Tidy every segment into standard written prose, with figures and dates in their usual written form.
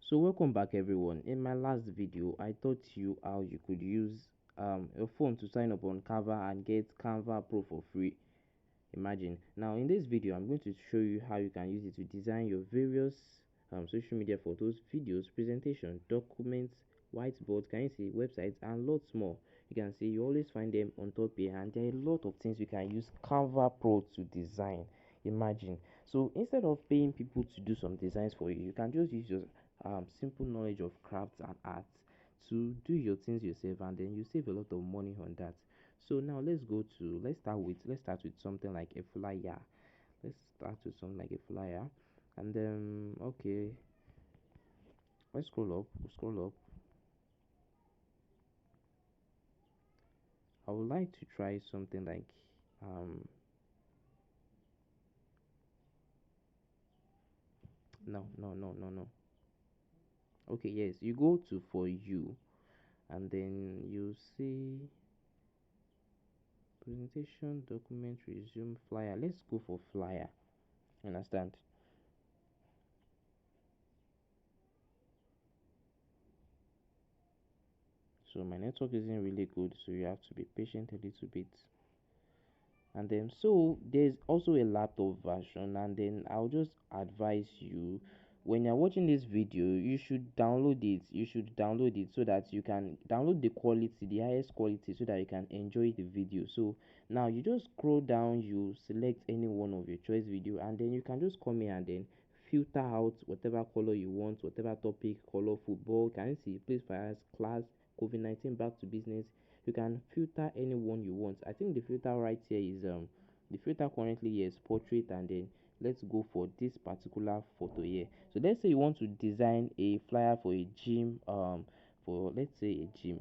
So welcome back everyone. In my last video I taught you how you could use your phone to sign up on Canva and get Canva Pro for free. Imagine. Now in this video I'm going to show you how you can use it to design your various social media photos, videos, presentation, documents, whiteboards, can you see, websites and lots more. You can see you always find them on top here, and there are a lot of things you can use Canva Pro to design. Imagine. So instead of paying people to do some designs for you, you can just use your simple knowledge of crafts and arts to do your things yourself, and then you save a lot of money on that. So now let's start with something like a flyer. Let's start with something like a flyer, and then okay, let's scroll up. I would like to try something like no. Okay, yes, you go to for you, and then you see presentation, document, resume, flyer. Let's go for flyer. Understand? So my network isn't really good, so you have to be patient a little bit. And then so there's also a laptop version, and then I'll just advise you, when you're watching this video you should download it so that you can download the highest quality, so that you can enjoy the video. So now you just scroll down, you select any one of your choice video, and then you can just come here and then filter out whatever color you want, whatever topic, color, football, can you see, place fires, class, COVID-19, back to business. You can filter anyone you want. I think the filter right here is the filter currently here is portrait, and then let's go for this particular photo here. So let's say you want to design a flyer for a gym, for let's say a gym.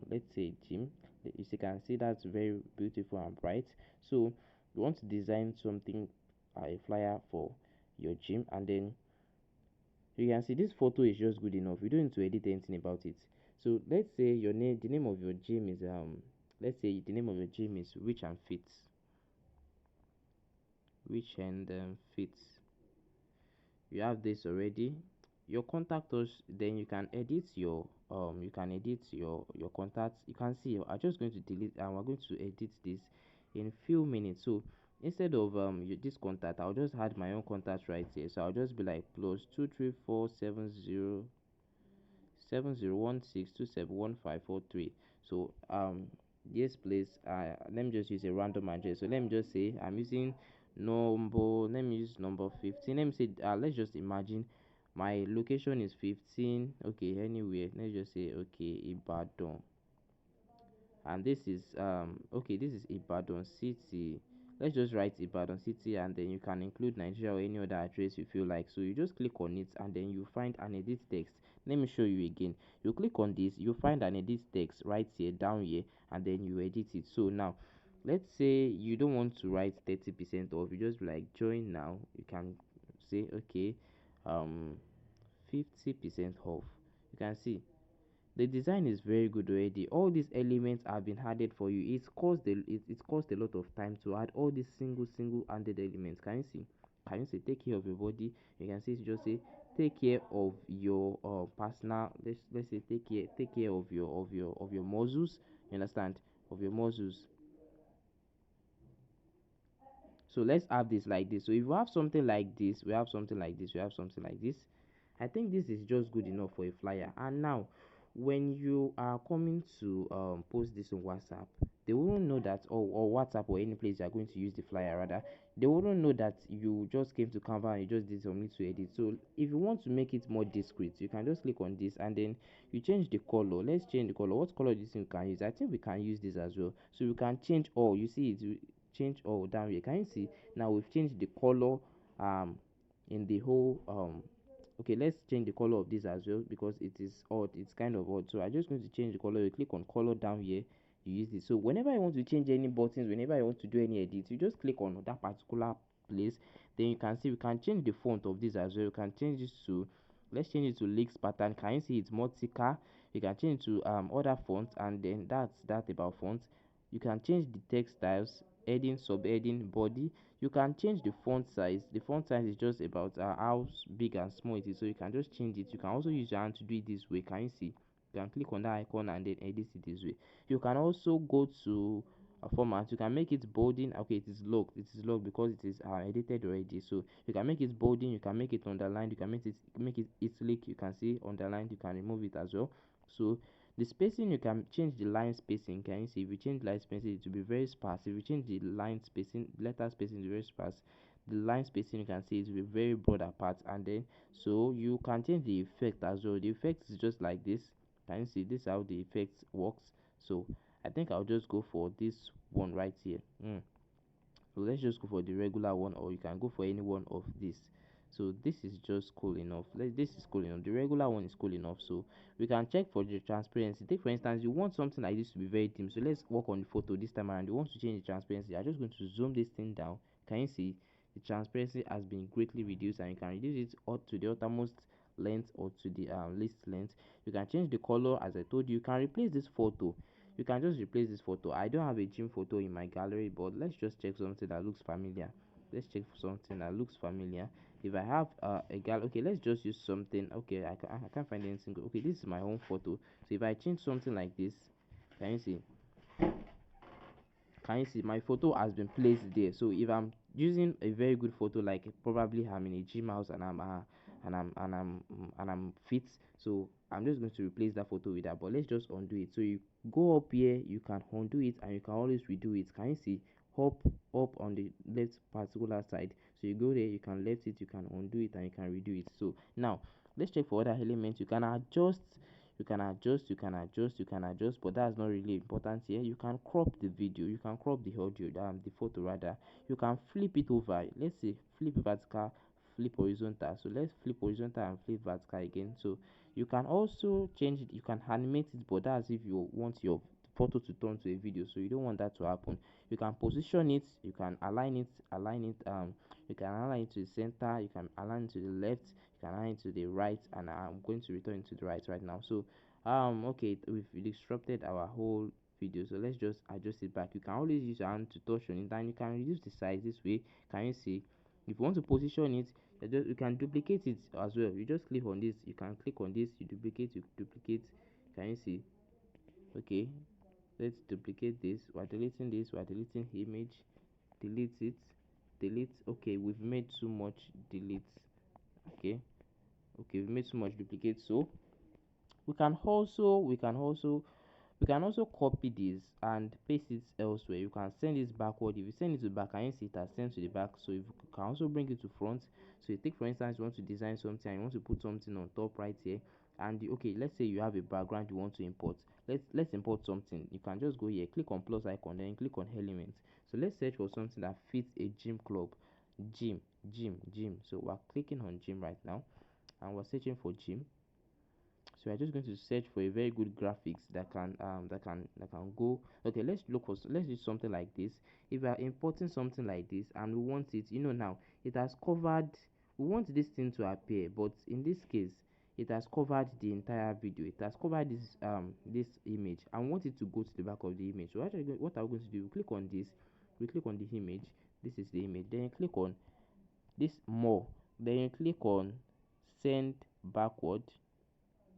You can see that's very beautiful and bright. So you want to design something, a flyer for your gym, and then you can see this photo is just good enough. You don't need to edit anything about it. So let's say the name of your gym is let's say the name of your gym is Rich and Fits. Rich and Fits. You have this already. Your contact us, then you can edit your contacts. You can see I'm just going to delete, and we're going to edit this in few minutes. So instead of this contact, I'll just add my own contact right here. So I'll just be like +234707016271543. So yes please, let me just use a random address. So let me just say I'm using let me use number 15. Let me say let's just imagine my location is 15. Okay, anywhere, let's just say okay, Ibadan. And this is okay, this is Ibadan city. Let's just write Ibadan city, and then you can include Nigeria or any other address you feel like. So you just click on it, and then you find an edit text. Let me show you again. You click on this, you find an edit text right here, down here, and then you edit it. So now let's say you don't want to write 30% off, you just be like join now. You can say okay, 50% off. You can see the design is very good already. All these elements have been added for you. It's cost a lot of time to add all these single added elements. Can you see? Can you say take care of your body? You can see it just say take care of your personal, let's say take care of your muscles. You understand? Of your muscles. So let's have this like this. So if we have something like this, we have something like this, we have something like this. I think this is just good enough for a flyer. And now when you are coming to post this on WhatsApp, they won't know that, or WhatsApp, or any place you are going to use the flyer rather, they wouldn't know that you just came to Canva and you just did something to edit. So if you want to make it more discreet, you can just click on this, and then you change the color. Let's change the color. What color do you think we can use? I think we can use this as well. So you can change all. You see it, change all down here. Can you see? Now we've changed the color in the whole okay, let's change the color of this as well, because it is odd, it's kind of odd. So I'm just going to change the color. You click on color down here, you use this. So whenever I want to change any buttons, whenever I want to do any edits, you just click on that particular place. Then you can see we can change the font of this as well. You can change this to, let's change it to Leaks pattern. Can you see it's more thicker? You can change it to other fonts, and then that's that about fonts. You can change the text styles. heading, subheading, body. You can change the font size. The font size is just about how big and small it is, so you can just change it. You can also use your hand to do it this way. Can you see? You can click on that icon and then edit it this way. You can also go to a format. You can make it bolding. Okay, it is locked because it is edited already. So you can make it bolding, you can make it underlined, you can make it italic. You can see underlined, you can remove it as well. So the spacing, you can change the line spacing. Can you see? If you change line spacing, it will be very sparse. If you change the line spacing, letter spacing is very sparse. The line spacing, you can see it will be very broad apart. And then so you can change the effect as well. The effect is just like this. Can you see? This is how the effect works. So I think I'll just go for this one right here. So let's just go for the regular one, or you can go for any one of this. So this is just cool enough. This is cool enough. The regular one is cool enough. So we can check for the transparency. Take for instance, you want something like this to be very dim. So let's work on the photo this time around. You want to change the transparency. I'm just going to zoom this thing down. Can you see? The transparency has been greatly reduced, and you can reduce it up to the uttermost length or to the least length. You can change the color. As I told you, you can replace this photo. You can just replace this photo. I don't have a gym photo in my gallery, but let's just check something that looks familiar. Let's check for something that looks familiar. If I have a gal, okay, let's just use something. Okay, I can't find anything. Okay, this is my own photo. So if I change something like this, can you see? Can you see my photo has been placed there? So if I'm using a very good photo, like probably I'm in a gym house and I'm fit, so I'm just going to replace that photo with that. But let's just undo it. So you go up here, you can undo it, and you can always redo it. Can you see? Up on the left particular side. So you go there, you can left it, you can undo it, and you can redo it. So now let's check for other elements. You can adjust, but that's not really important here. You can crop the video, you can crop the audio, the photo rather. You can flip it over. Let's say flip vertical, flip horizontal. So let's flip horizontal and flip vertical again. So you can also change it, you can animate it, but that's if you want your photo to turn to a video, so you don't want that to happen. You can position it, you can align it, you can align it to the center, you can align it to the left, you can align it to the right, and I'm going to return it to the right now. So okay, we've disrupted our whole video, so let's just adjust it back. You can always use your hand to touch on it, and you can reduce the size this way. Can you see? If you want to position it, you can duplicate it as well. You just click on this, you can click on this, you duplicate. Can you see? Okay, let's duplicate this. We're deleting this, we're deleting image, delete it, delete. Okay, we've made too much delete. Okay, we've made too much duplicate. So we can also copy this and paste it elsewhere. You can send this backward. If you send it to back, can you see it has sent to the back? So if you can also bring it to front. So you take for instance, you want to design something and you want to put something on top right here. And okay, let's say you have a background you want to import. Let's import something. You can just go here, click on plus icon, then click on elements. So let's search for something that fits a gym club. Gym. So we're clicking on gym right now, and we're searching for gym. So we're just going to search for a very good graphics that can go. Okay, let's do something like this. If we are importing something like this and we want it, now it has covered. We want this thing to appear, but in this case it has covered the entire video. It has covered this image, and we want it to go to the back of the image. So what are we going to do? We click on this, we click on the image. This is the image. Then you click on this more. Then you click on send backward.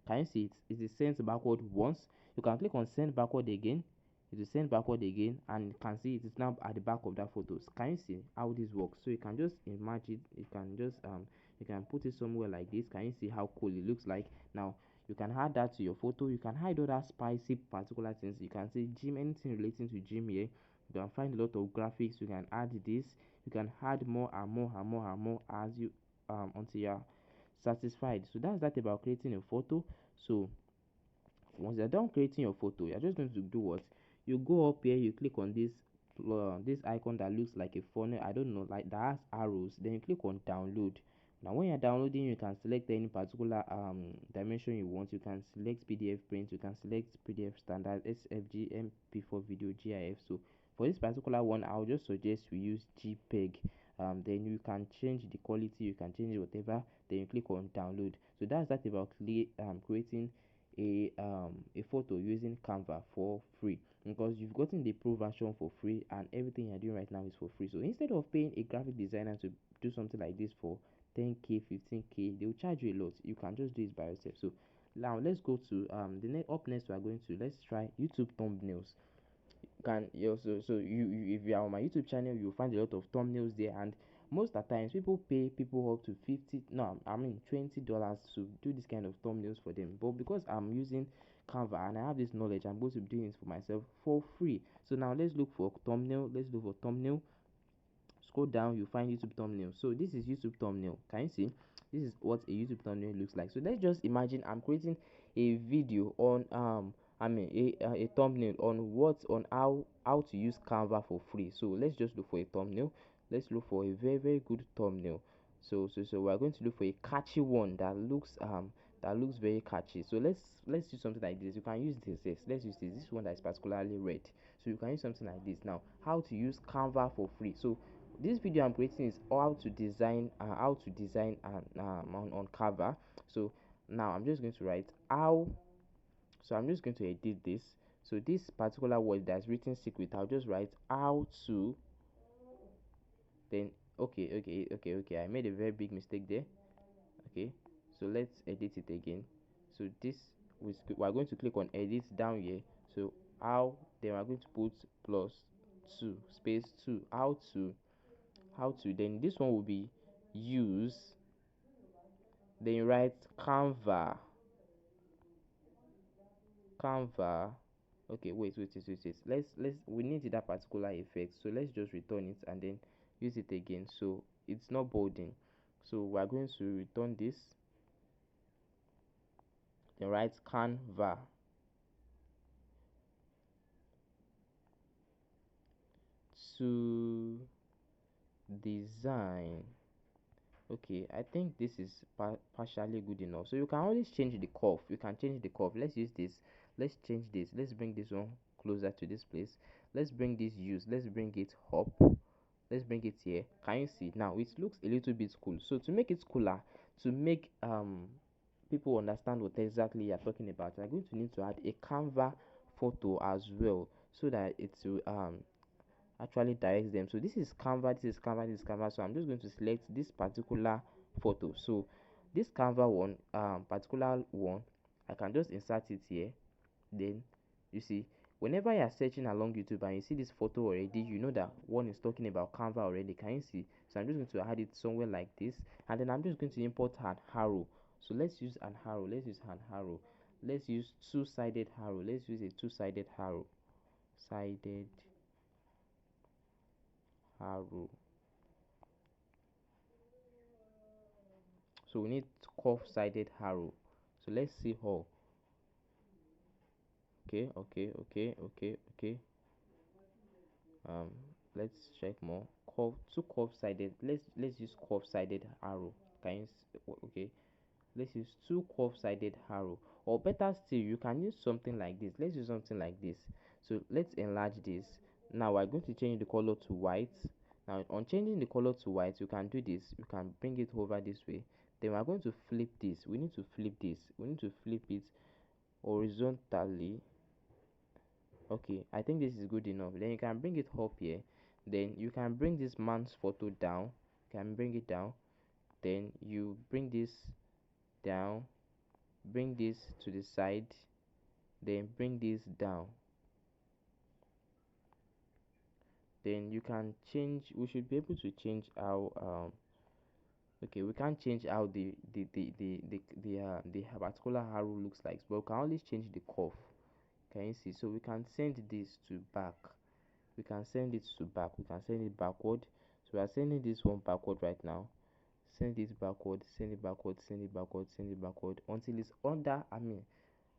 Can you see it? It is sent backward once. You can click on send backward again. It will send backward again, and you can see it is now at the back of that photos. Can you see how this works? So you can just imagine it. You can just you can put it somewhere like this. Can you see how cool it looks like? Now you can add that to your photo. You can hide other spicy particular things. You can see gym, anything relating to gym here. You can find a lot of graphics. You can add this. You can add more and more and more and more as you until you're satisfied. So that's that about creating a photo. So once you're done creating your photo, you're just going to do what? You go up here, you click on this icon that looks like a funnel, I don't know, like that has arrows. Then you click on download. Now when you're downloading, you can select any particular dimension you want. You can select PDF print, you can select PDF standard, SFG, MP4 video, GIF. So for this particular one, I'll just suggest we use JPEG. Then you can change the quality, you can change whatever. Then you click on download. So that's that about creating a photo using Canva for free, because you've gotten the pro version for free and everything you're doing right now is for free. So instead of paying a graphic designer to do something like this for 10k, 15k, they'll charge you a lot. You can just do it by yourself. So now let's go to up next we are going to, let's try YouTube thumbnails. Can you also, so you if you are on my YouTube channel, you'll find a lot of thumbnails there, and most of the times people pay people up to 50, no, I mean $20 to do this kind of thumbnails for them. But because I'm using Canva and I have this knowledge, I'm going to be doing it for myself for free. So now let's look for thumbnail. Let's look for thumbnail. Scroll down, you find YouTube thumbnail. So this is YouTube thumbnail. Can you see? This is what a YouTube thumbnail looks like. So let's just imagine I'm creating a video on a thumbnail on how to use Canva for free. So let's just look for a thumbnail. Let's look for a very good thumbnail. So we're going to look for a catchy one that looks very catchy. So let's do something like this. You can use this. Yes, let's use this one that is particularly red. So you can use something like this. Now, how to use Canva for free. So this video I'm creating is how to design on Canva. So now I'm just going to write how. So I'm just going to edit this. So this particular word that's written secret, I'll just write how to. Then okay, I made a very big mistake there. Okay, so let's edit it again. So this we're going to click on edit down here. So how, then we're going to put plus 2 space 2, how to, then this one will be use, then you write Canva. Okay, wait, let's we need that particular effect, so let's just return it and then use it again, so it's not bolding. So we're going to return this, then write Canva to design. Okay, I think this is partially good enough. So you can always change the curve. You can change the curve. Let's use this. Let's change this. Let's bring this one closer to this place. Let's bring this use. Let's bring it up. Let's bring it here. Can you see now? It looks a little bit cool. So to make it cooler, to make people understand what exactly you're talking about, you're going to need to add a Canva photo as well, so that it will actually directs them. So this is Canva, this is Canva, this is Canva. So I'm just going to select this particular photo. So this Canva one, particular one, I can just insert it here. Then you see, whenever you are searching along YouTube and you see this photo already, you know that one is talking about Canva already. Can you see? So I'm just going to add it somewhere like this, and then I'm just going to import an arrow. So let's use an arrow. Let's use an arrow. Let's use two-sided arrow. Let's use a two-sided arrow. Sided arrow. So we need curve-sided arrow. So let's see how. Okay. um let's check more. Curve-sided. Let's use curve-sided arrow. Okay, let's use two curve-sided arrow, or better still, you can use something like this. Let's use something like this. So let's enlarge this. Now we're going to change the color to white. Now on changing the color to white, you can do this. You can bring it over this way. Then we're going to flip this. We need to flip it horizontally. Okay, I think this is good enough. Then you can bring it up here. Then you can bring this man's photo down. You can bring it down. Then you bring this down, bring this to the side, then bring this down. Then you can change, we should be able to change how okay, we can't change how the particular arrow looks like, but we can only change the curve. Can you see? So we can send this to back. We can send it to back. We can send it backward. So we are sending this one backward right now. Send it backward, send it backward, send it backward, send it backward until it's under,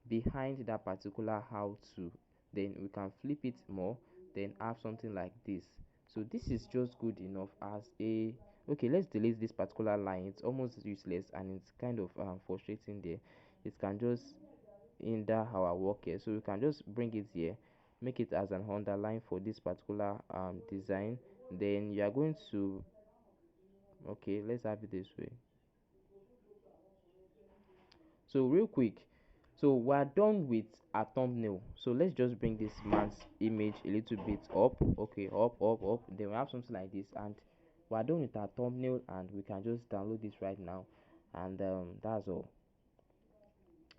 behind that particular how to. Then we can flip it more, then have something like this. So this is just good enough as a, okay, let's delete this particular line. It's almost useless and it's kind of frustrating there. It can just hinder our work here. So we can just bring it here, make it as an underline for this particular design. Then you are going to, okay, let's have it this way. So real quick, So we're done with our thumbnail. So let's just bring this man's image a little bit up. Okay, up. Then we have something like this, and we're done with our thumbnail, and we can just download this right now, and that's all.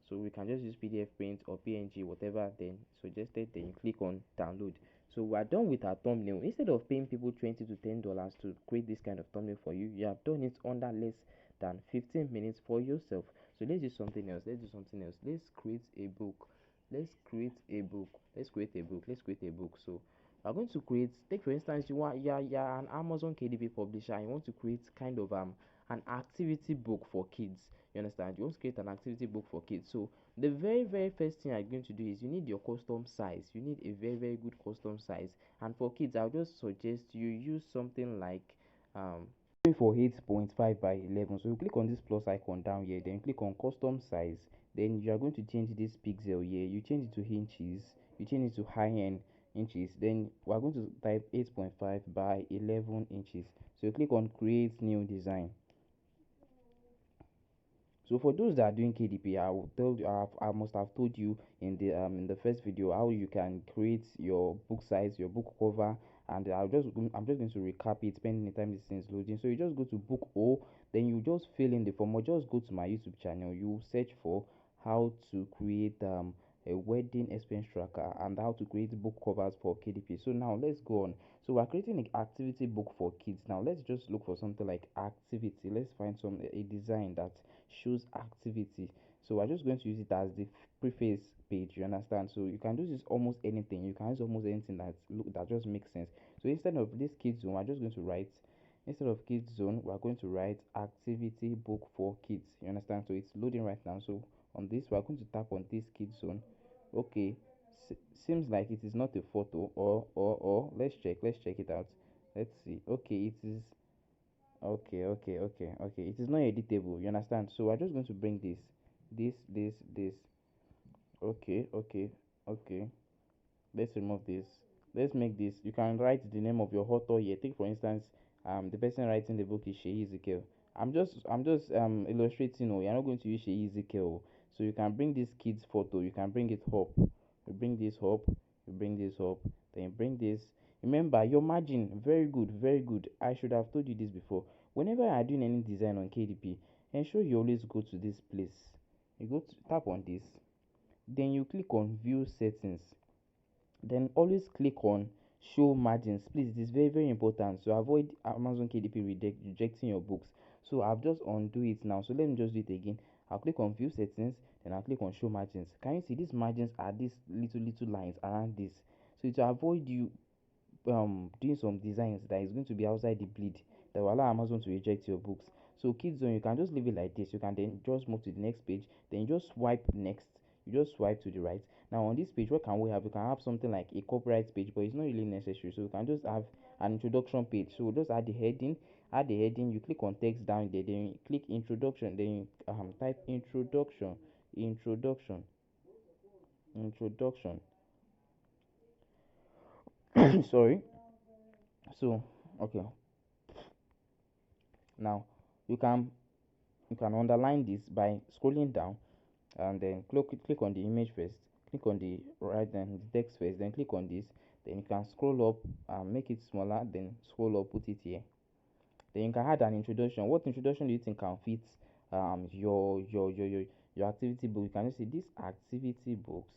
So we can just use PDF print or PNG, whatever then suggested. Then you click on download. So we're done with our thumbnail. Instead of paying people $20 to $10 to create this kind of thumbnail for you, you have done it under less than 15 minutes for yourself. So let's do something else. Let's create a book. Let's create a book. So we're going to create, take for instance, you're an Amazon KDP publisher and you want to create kind of an activity book for kids. You understand? You want to create an activity book for kids. So the very first thing you're going to do is you need your custom size. You need a very good custom size. And for kids, I'll just suggest you use something like for 8.5 by 11. So you click on this plus icon down here, then click on custom size. Then you are going to change this pixel here. You change it to inches. You change it to high end inches. Then we are going to type 8.5 by 11 inches. So you click on create new design. So for those that are doing KDP, I will tell you, I must have told you in the first video how you can create your book size, your book cover, and I'm just going to recap it, spending the time this thing is loading. So you just go to book O, then you just fill in the form, or just go to my YouTube channel. You search for how to create a wedding expense tracker and how to create book covers for KDP. So now let's go on. So we're creating an activity book for kids. Now let's just look for something like activity. Let's find a design that shows activity. So we're just going to use it as the preface page. You understand? So you can use almost anything. You can use almost anything that just makes sense. So instead of this kids zone, we're just going to write, instead of kids zone, we're going to write activity book for kids. You understand? So it's loading right now. So on this, we're going to tap on this kids zone. Okay, seems like it is not a photo, or let's check it out. Let's see. Okay, it is. Okay, it is not editable. You understand? So we're just going to bring this. Okay. Let's remove this. Let's make this. You can write the name of your author here. Take for instance, the person writing the book is Sheyi Ezekiel. I'm just illustrating. Oh, you're not going to use Sheyi Ezekiel. So you can bring this kid's photo. You can bring it up. You bring this up. You bring this up. Then you bring this. Remember your margin. Very good. Very good. I should have told you this before. Whenever you are doing any design on KDP, ensure you always go to this place. You go to tap on this. Then you click on view settings, then always click on show margins. Please, it is very important to avoid Amazon KDP rejecting your books. So I've just undo it now. So let me just do it again. I'll click on view settings, then I'll click on show margins. Can you see these margins are these little lines around this? So to avoid you doing some designs that is going to be outside the bleed, that will allow Amazon to reject your books. So kids zone, you can just leave it like this. You can then just move to the next page, then you just swipe next. You just swipe to the right. Now on this page, what can we have? We can have something like a copyright page, but it's not really necessary. So we can just have an introduction page. So we'll just add the heading. You click on text down there, then you click introduction, then you type introduction. Sorry. So okay, now you can underline this by scrolling down, and then click on the image first, click on the right, then the text first, then click on this, then you can scroll up and make it smaller, then scroll up, put it here. Then you can add an introduction. What introduction do you think can fit your activity book? You can just see this activity book.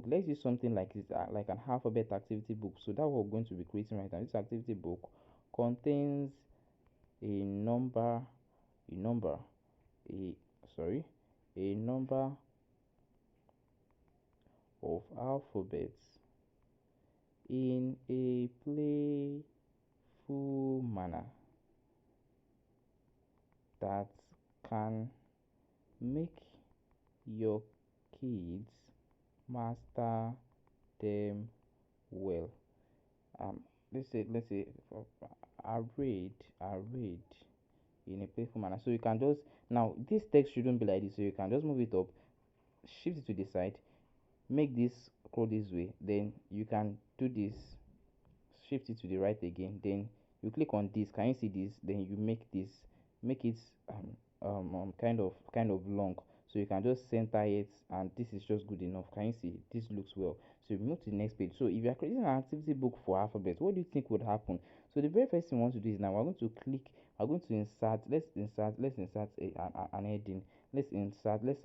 Let's use something like this, like an alphabet activity book. So that what we're going to be creating right now. This activity book contains a number a number a sorry a number of alphabets in a playful manner that can make your kids master them well. um let's say arrayed in a playful manner. So you can just, now this text shouldn't be like this, so you can just move it up, shift it to the side, make this scroll this way, then you can do this, shift it to the right again, then you click on this. Can you see this? Then you make this, make it kind of long. So you can just center it, and this is just good enough. Can you see? This looks well. So we move to the next page. So if you are creating an activity book for alphabet, what do you think would happen? So the very first thing we want to do is now we're going to click, we're going to insert, let's insert an heading. Let's start with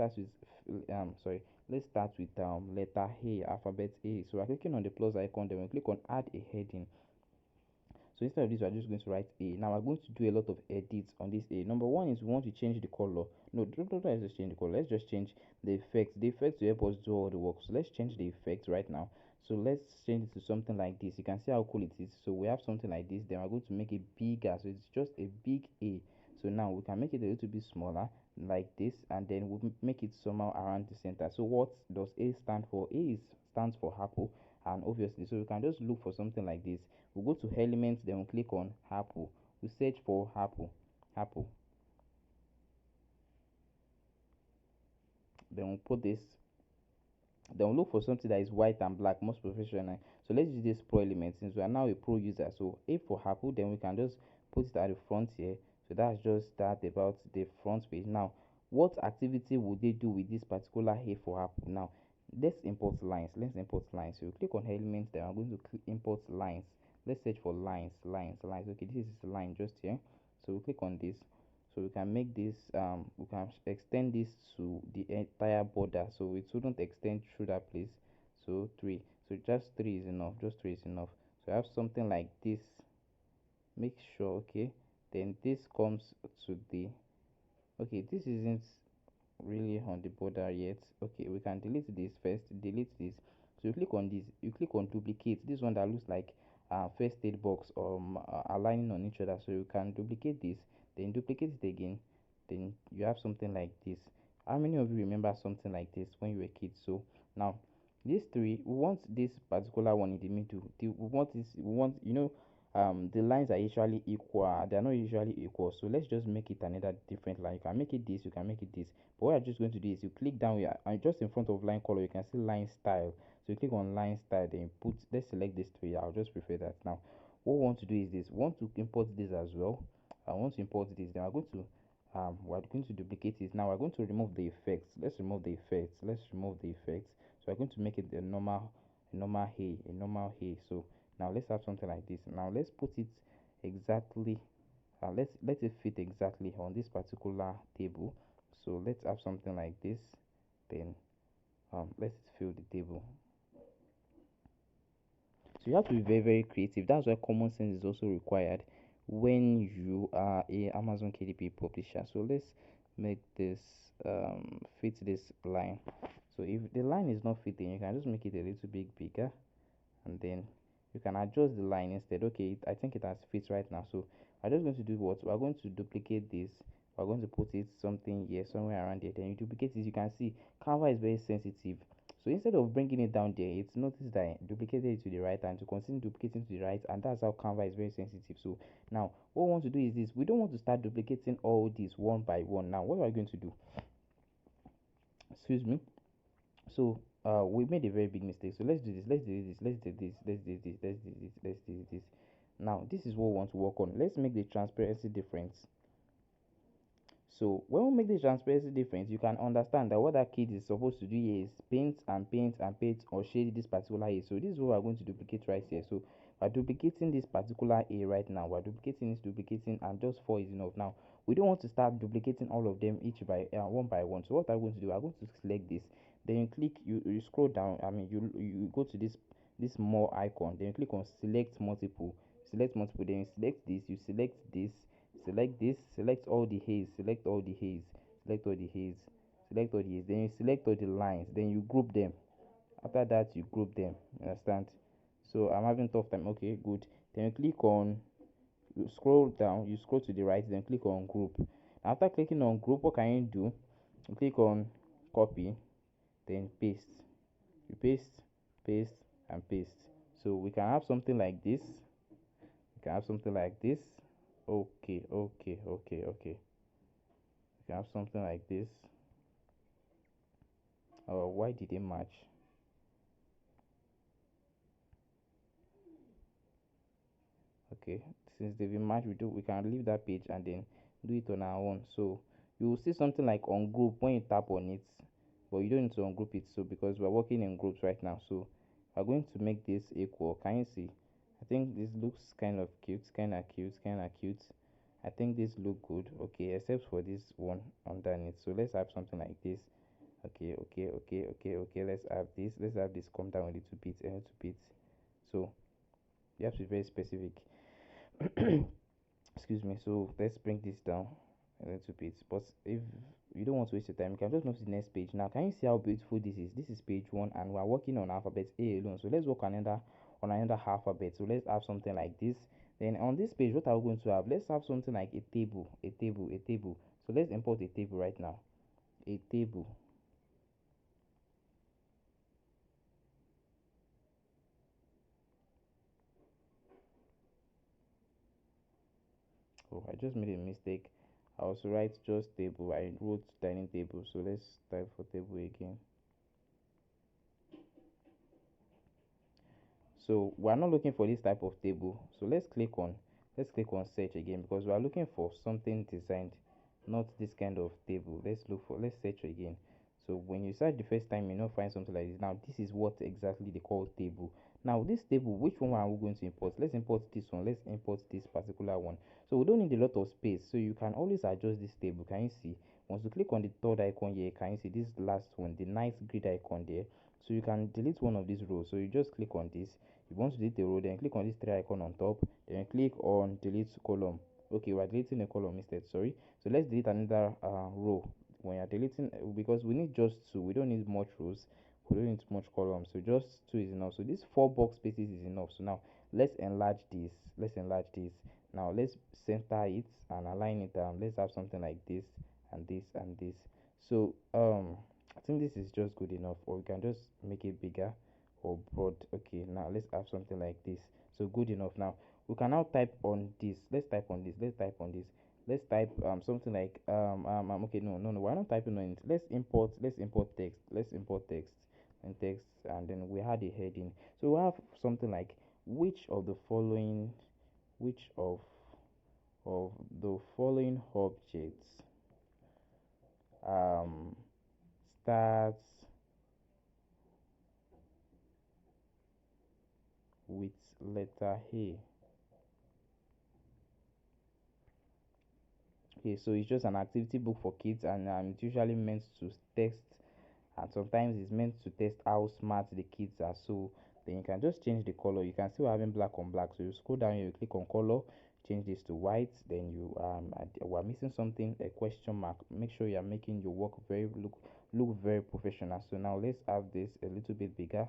sorry, let's start with letter A, alphabet A. So we're clicking on the plus icon, then we click on add a heading. So instead of this, we're just going to write A. Now we're going to do a lot of edits on this A. Number one is we want to change the color. No, don't let's just change the color. Let's just change the effect. The effect will help us do all the work. So let's change the effect right now. So let's change it to something like this. You can see how cool it is. So we have something like this. Then we're going to make it bigger. So it's just a big A. So now we can make it a little bit smaller like this, and then we'll make it somehow around the center. So what does A stand for? Stands for apple, and obviously, so we can just look for something like this. We'll go to elements, then we'll click on apple. We search for apple. Then we'll put this. Then we'll look for something that is white and black, most professional. So let's use this pro element since we are now a pro user. So A for apple, then we can just put it at the front here. So that's just that about the front page. Now, what activity would they do with this particular A for apple? Now, let's import lines. So we click on elements, then I'm going to import lines. Let's search for lines. Okay, this is a line just here. So we click on this. So we can make this we can extend this to the entire border, so it shouldn't extend through that place. So three, so just three is enough, so I have something like this. Make sure, okay, then this comes to the, okay, this isn't really on the border yet. Okay, we can delete this first, delete this. So you click on this, you click on duplicate, this one that looks like first aid box or aligning on each other. So you can duplicate this, then duplicate it again, then you have something like this. How many of you remember something like this when you were kids? So now these three, we want this particular one in the middle. We want, the lines are usually equal, they are not usually equal. So let's just make it another different line. You can make it this, you can make it this. But what I'm just going to do is you click down here, and just in front of line color you can see line style. So you click on line style, then you put, let's select this three. I'll just prefer that. Now what we want to do is this, we want to import this as well. I want to import this, then we're going to duplicate it. Now we're going to remove the effects. Let's remove the effects. So we're going to make it a normal hay. So now let's have something like this. Now let's put it exactly, let it fit exactly on this particular table. So let's have something like this. Then let's fill the table. So you have to be very, very creative. That's why common sense is also required when you are a Amazon KDP publisher. So let's make this fit this line. So if the line is not fitting, you can just make it a little bit bigger, and then you can adjust the line instead. Okay, I think it has fit right now. So I'm just going to do what, we're going to duplicate this. We're going to put it something here, somewhere around here, then you duplicate this. You can see Canva is very sensitive. So instead of bringing it down there, it's noticed that I duplicated it to the right, and to continue duplicating to the right, and that's how Canva is very sensitive. So now what we want to do is this, we don't want to start duplicating all these one by one. Now what are we going to do? Excuse me. So we made a very big mistake. So let's do this, let's do this. Now this is what we want to work on. Let's make the transparency difference. So when we make the transparency difference, you can understand that what that kid is supposed to do here is paint or shade this particular A. So this is what we're going to duplicate right here. So we're duplicating this particular A right now. We're duplicating, and just 4 is enough. Now we don't want to start duplicating all of them each by one by one. So what I'm going to do, I'm going to select this. Then you click, you scroll down. I mean, you go to this more icon. Then you click on select multiple. Then you select this. You select this. Select this, select all the haze, select all the haze, then you select all the lines, then you group them. After that you group them, you understand? So I'm having tough time. Okay, good. Then you click on, you scroll down, you scroll to the right, then click on group. After clicking on group, what can you do? You click on copy, then paste. You paste and paste. So we can have something like this. Okay. You can have something like this. Oh, why did they match? Okay, since they've been matched, we can leave that page and then do it on our own. So You will see something like on group when you tap on it, but you don't need to ungroup it. So because we're working in groups right now, so we're going to make this equal. Can you see? I think this looks kind of cute, kind of cute, kind of cute. I think this look good. Okay, except for this one underneath. So let's have something like this. Okay, okay, okay, okay, okay. Let's have this. Let's have this come down a little bit, a little bit. So you have to be very specific. Excuse me. So let's bring this down a little bit. But if you don't want to waste your time, you can just move to the next page. Now, can you see how beautiful this is? This is page one, and we're working on alphabet A alone. So let's work on another alphabet. So let's have something like this. Then on this page, what are we going to have? Let's have something like a table, a table, a table. So let's import a table right now. A table. Oh, I just made a mistake. I also write just table. I wrote dining table. So let's type for table again. So we are not looking for this type of table. So let's click on search again because we are looking for something designed, not this kind of table. Let's search again. So when you search the first time, you not find something like this. Now this is what exactly they call table. Now this table, which one are we going to import? Let's import this one. Let's import this particular one. So we don't need a lot of space. So you can always adjust this table. Can you see? Once you click on the third icon here, can you see this last one, the nice grid icon there? So you can delete one of these rows. So you just click on this. If you want to delete the row, then click on this three icon on top, then click on delete column. Okay, we're deleting a column instead, sorry. So let's delete another row. When you're deleting, because we need just two, we don't need much rows, we don't need much columns, so just two is enough. So this four box spaces is enough. So now let's enlarge this. Now let's center it and align it down. Let's have something like this and this and this. So I think this is just good enough, or we can just make it bigger or broad. Okay, now let's have something like this. So good enough. Now we can now type on this. Let's type on this. Let's type on this. Let's type something like okay, no, we're not typing on it. Let's import text. Let's import text and text, and then we had a heading. So we have something like which of the following which of the following objects um starts with letter A. Okay, so it's just an activity book for kids, and it's usually meant to test, and sometimes it's meant to test how smart the kids are. So then you can just change the color. You can see we're having black on black. So you scroll down here, you click on color, change this to white. Then we're missing something, a question mark. Make sure you're making your work look very professional. So now let's have this a little bit bigger.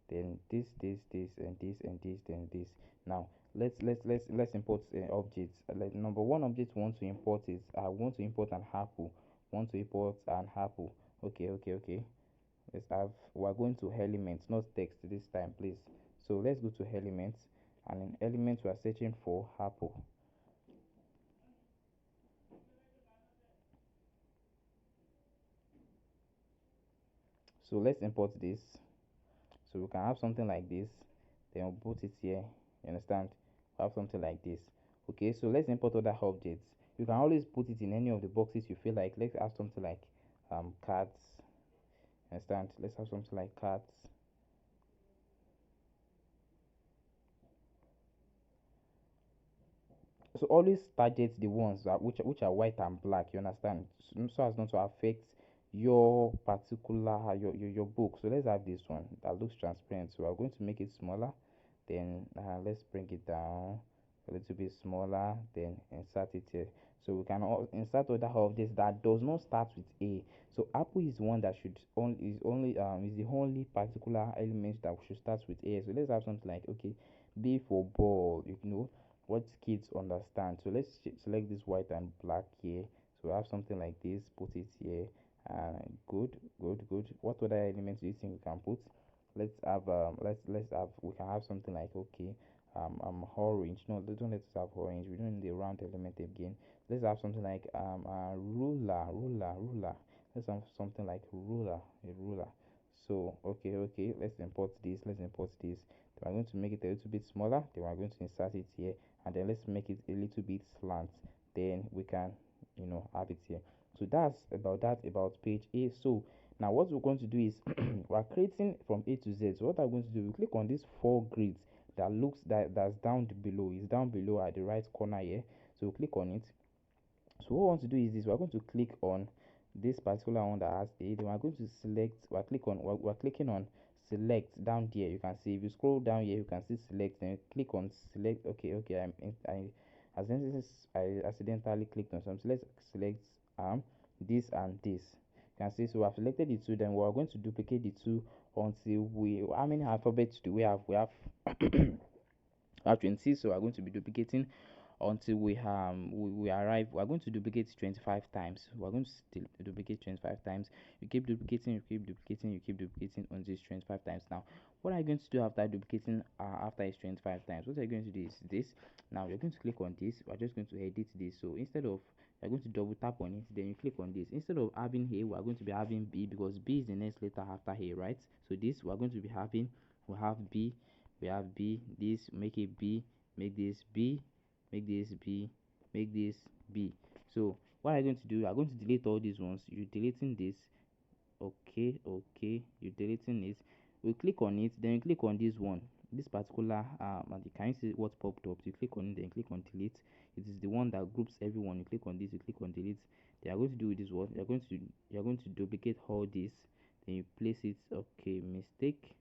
Then this, and this, and this, then this. Now let's import objects. Like number one object we want to import is I want to import an apple. Want to import an apple. Okay, okay, okay. We're going to elements, not text this time, please. So let's go to elements, and in elements we are searching for apple. So let's import this. So we can have something like this, then we'll put it here. You understand? We have something like this. Okay, so let's import other objects. You can always put it in any of the boxes you feel like. Let's have something like cards. Understand? Let's have something like cards. So always target the ones that which are white and black. You understand? So as not to affect your particular your book. So let's have this one that looks transparent. So we're going to make it smaller. Then let's bring it down a little bit smaller. Then insert it here. So we can insert other of this that does not start with A. So apple is one that should is the only particular element that should start with A. So let's have something like, okay, B for ball. You know what kids understand. So let's select this white and black here. So we have something like this, put it here. Good, good, good. What other elements do you think we can put? Let's have we can have something like, okay, orange. No, don't let us have orange. We don't need the round element again. Let's have something like ruler. Let's have something like ruler, a ruler. So okay, okay, let's import this. Then we're going to make it a little bit smaller. Then we're going to insert it here, and then let's make it a little bit slant. Then we can have it here. So that's about that about page A. So now what we're going to do is we're creating from A to Z. So what I'm going to do, we click on these four grids that looks that's down below. It's down below at the right corner here. So we click on it. So what we want to do is this: we're going to click on this particular one that has A. Then we're going to select. We're clicking on select down there. You can see if you scroll down here, you can see select. Then click on select. Okay. I accidentally clicked on some. So let's select this and this. You can see, so I've selected the two. Then we're going to duplicate the two until we, how many alphabets do we have? We have we have 20. So we're going to be duplicating until we arrive. We're going to duplicate 25 times. We're going to still duplicate 25 times. You keep duplicating, you keep duplicating, you keep duplicating until it's 25 times. Now what are you going to do after duplicating after it's 25 times? What are you going to do is this. Now you're going to click on this. We're just going to edit this. So instead of, you're going to double tap on it, then you click on this. Instead of having A, we're going to be having B, because B is the next letter after A, right? So this we're going to be having, we have B, we have B, this, make it B, make this B, make this B, make this B. So what are you going to do? I'm going to delete all these ones. You're deleting this. Okay, you're deleting it. We click on it, then you click on this one, this particular and you can see what popped up. You click on it, then click on delete. It is the one that groups everyone. You click on this, you click on delete. They are going to do this one. You're going to duplicate all this, then you place it. Okay, mistake.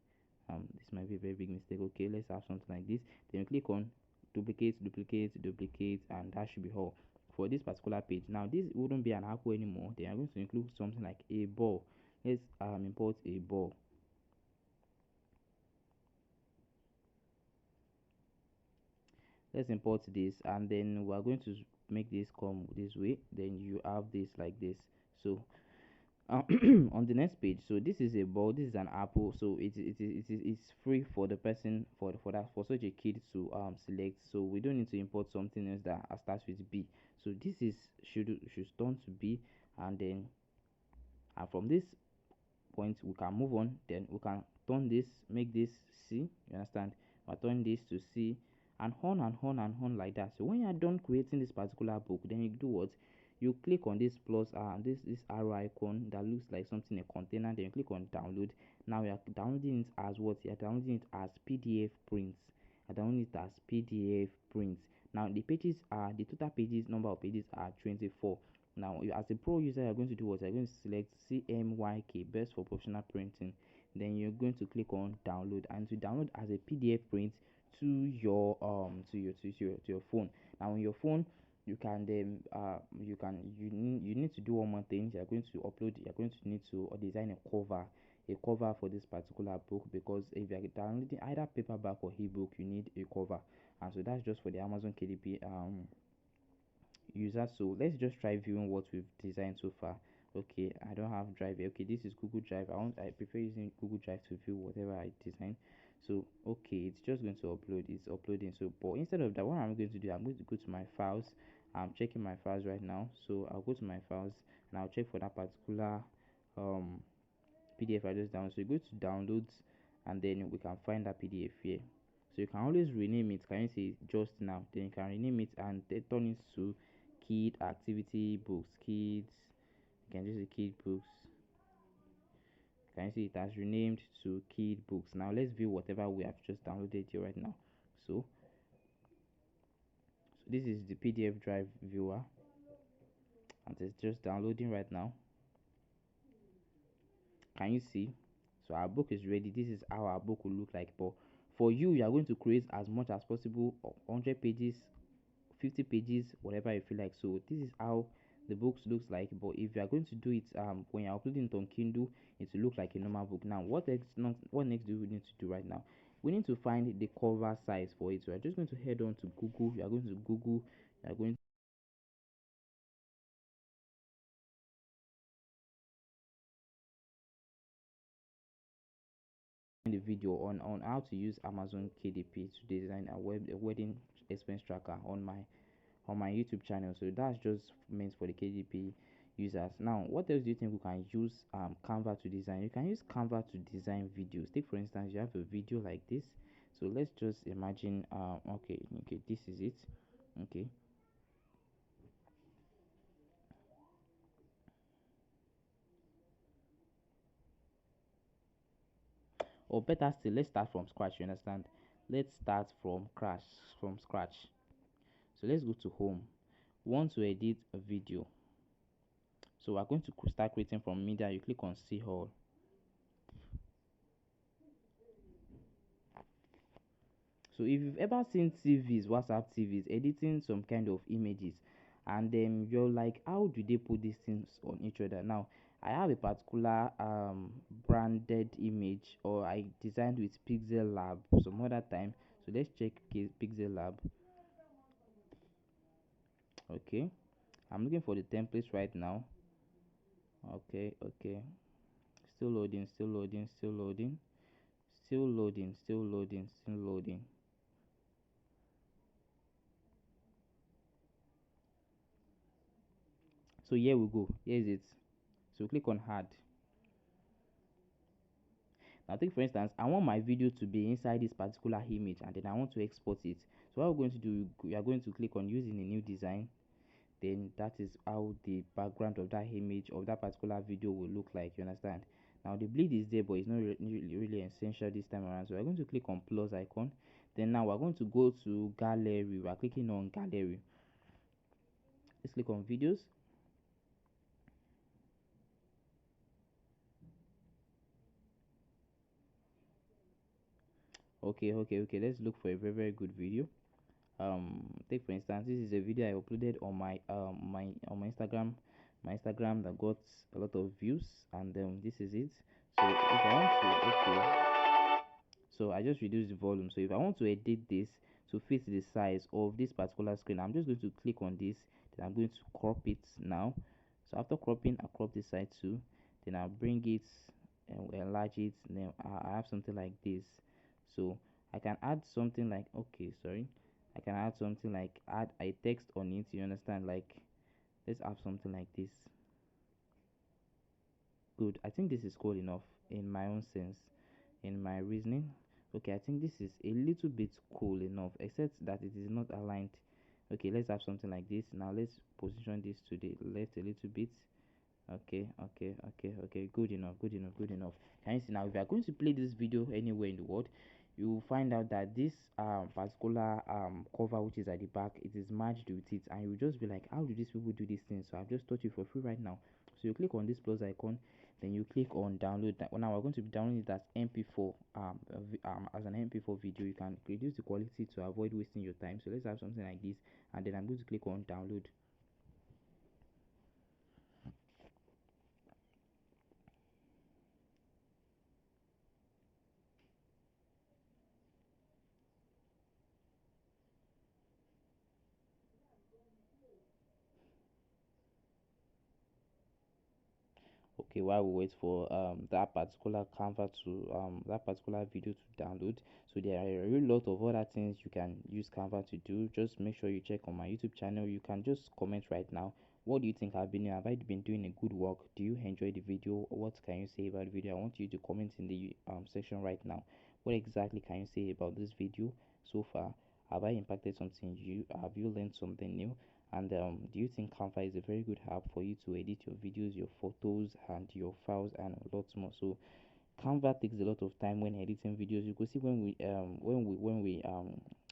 This might be a very big mistake. Okay, let's have something like this. Then you click on duplicate, duplicate, duplicate, and that should be all for this particular page. Now this wouldn't be an apple anymore. They are going to include something like a ball. Let's import a ball. Let's import this, and then we are going to make this come this way. Then you have this like this. So on the next page, so this is a ball, this is an apple. So it's free for the person, for that, for such a kid to select. So we don't need to import something else that starts with B. So this is should turn to B, and then from this point we can move on. Then we can turn this, make this C. You understand? We turn this to C, and on and on and on like that. So when you are done creating this particular book, then you do what? You click on this plus this arrow icon that looks like something, a container. Then you click on download. Now you are downloading it as what? You are downloading it as PDF prints. I download it as PDF prints. Now the total pages, number of pages are 24. Now as a pro user, you're going to do what? You're going to select CMYK, best for professional printing. Then you're going to click on download, and to download as a PDF print to your to your phone. Now on your phone, you can then you need to do one more thing. You're going to upload, you're going to need to design a cover for this particular book, because if you're downloading either paperback or ebook, you need a cover. And so that's just for the Amazon KDP users. So let's just try viewing what we've designed so far. Okay, I don't have drive here. Okay, this is Google Drive. I prefer using Google Drive to view whatever I design. So okay, it's just going to upload. It's uploading. So but instead of that, what I'm going to do, I'm going to go to my files. I'm checking my files right now. So I'll go to my files and I'll check for that particular um PDF I just downloaded. So you go to downloads, and then we can find that PDF here. So you can always rename it. Can you see just now? Then you can rename it and then turn it to kid activity books. Kids. You can just say kid books. Can you see it has renamed to kid books? Now let's view whatever we have just downloaded here right now. So this is the PDF drive viewer, and it's just downloading right now. Can you see? So our book is ready. This is how our book will look like. But for you, you are going to create as much as possible, 100 pages, 50 pages, whatever you feel like. So this is how the books looks like. But if you are going to do it when you're uploading it on Kindle, it will look like a normal book. Now what next do we need to do right now? We need to find the cover size for it. So we're just going to head on to Google. You are going to Google. You are going the video on how to use Amazon KDP to design a wedding expense tracker on my YouTube channel. So that's just meant for the KDP users. Now what else do you think we can use Canva to design? You can use Canva to design videos. Take for instance, you have a video like this. So let's just imagine okay, this is it. Okay, or better still, let's start from scratch. You understand? Let's start from scratch. So let's go to home. Want to edit a video. So we're going to start creating from media. You click on see all. So if you've ever seen TVs, WhatsApp TVs, editing some kind of images, and then you're like, how do they put these things on each other? Now, I have a particular branded image, or I designed with Pixel Lab some other time. So let's check Pixel Lab. Okay, I'm looking for the templates right now. Okay, still loading, still loading, still loading, still loading, still loading, still loading. So here we go. Here is it. So click on add. Now take for instance, I want my video to be inside this particular image, and then I want to export it. So what we're going to do, we are going to click on using a new design. Then that is how the background of that image of that particular video will look like. You understand? Now the bleed is there, but it's not really essential this time around. So we're going to click on plus icon. Then now we're going to go to gallery. We are clicking on gallery. Let's click on videos. Okay, let's look for a very good video. Take for instance, this is a video I uploaded on my Instagram that got a lot of views, and this is it. So if I want to, so I just reduce the volume. So if I want to edit this to fit the size of this particular screen, I'm just going to click on this, then I'm going to crop it now. So after cropping, I crop this side too, then I'll bring it and enlarge it. Then I have something like this. So I can add something like, okay, sorry, I can add something like add a text on it. You understand? Like, let's have something like this. Good. I think this is cool enough in my own sense, in my reasoning. Okay, I think this is a little bit cool enough, except that it is not aligned. Okay, let's have something like this. Now let's position this to the left a little bit. Okay, good enough, good enough. Can you see now? If you are going to play this video anywhere in the world, you will find out that this particular cover which is at the back, it is merged with it, and you will just be like, how do these people do these things? So I've just taught you for free right now. So you click on this plus icon, then you click on download. Now we're going to be downloading it as mp4 as an mp4 video. You can reduce the quality to avoid wasting your time. So let's have something like this, and then I'm going to click on download. Okay, while we wait for that particular Canva to that particular video to download. So there are a lot of other things you can use Canva to do. Just make sure you check on my YouTube channel. You can just comment right now. What do you think I've been doing? Have I been doing a good work? Do you enjoy the video? What can you say about the video? I want you to comment in the section right now. What exactly can you say about this video so far? Have I impacted something? Have you learned something new? And do you think Canva is a very good app for you to edit your videos, your photos, and your files, and a lot more? So Canva takes a lot of time when editing videos. You could see when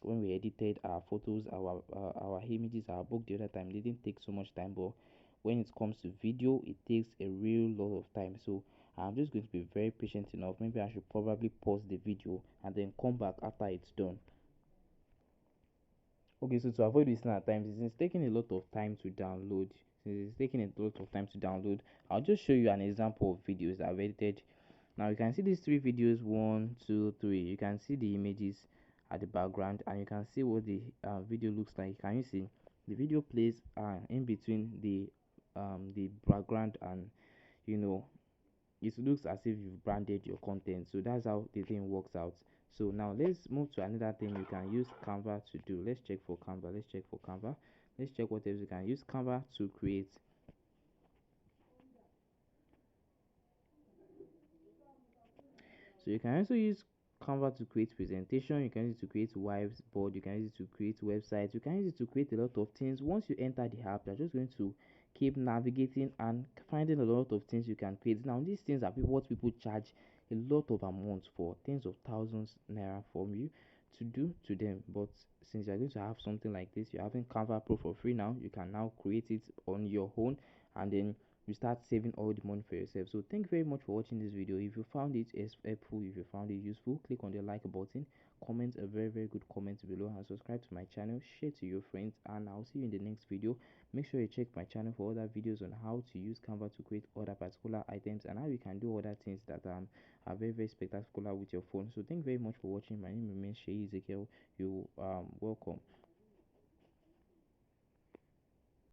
we edited our photos, our images, our book the other time, it didn't take so much time. But when it comes to video, it takes a real lot of time. So I'm just going to be very patient enough. Maybe I should probably pause the video and then come back after it's done. Okay, so to avoid wasting our time, since it's taking a lot of time to download, I'll just show you an example of videos I've edited. Now you can see these three videos, 1, 2, 3. You can see the images at the background, and you can see what the video looks like. Can you see the video plays in between the background, and you know it looks as if you've branded your content. So that's how the thing works out. So now let's move to another thing you can use Canva to do. Let's check for Canva. Let's check what else you can use Canva to create. So you can also use Canva to create presentation. You can use it to create whiteboard. You can use it to create websites. You can use it to create a lot of things. Once you enter the app, you're just going to keep navigating and finding a lot of things you can create. Now these things are what people charge a lot of amounts for tens of thousands naira from you to do to them. But since you're going to have something like this, you're having Canva Pro for free now, you can now create it on your own, and then you start saving all the money for yourself. So thank you very much for watching this video. If you found it helpful, if you found it useful, click on the like button, comment a very good comment below, and subscribe to my channel, share to your friends, and I'll see you in the next video. Make sure you check my channel for other videos on how to use Canva to create other particular items and how you can do other things that are very spectacular with your phone. So thank you very much for watching. My name remains Shay Ezekiel. You welcome.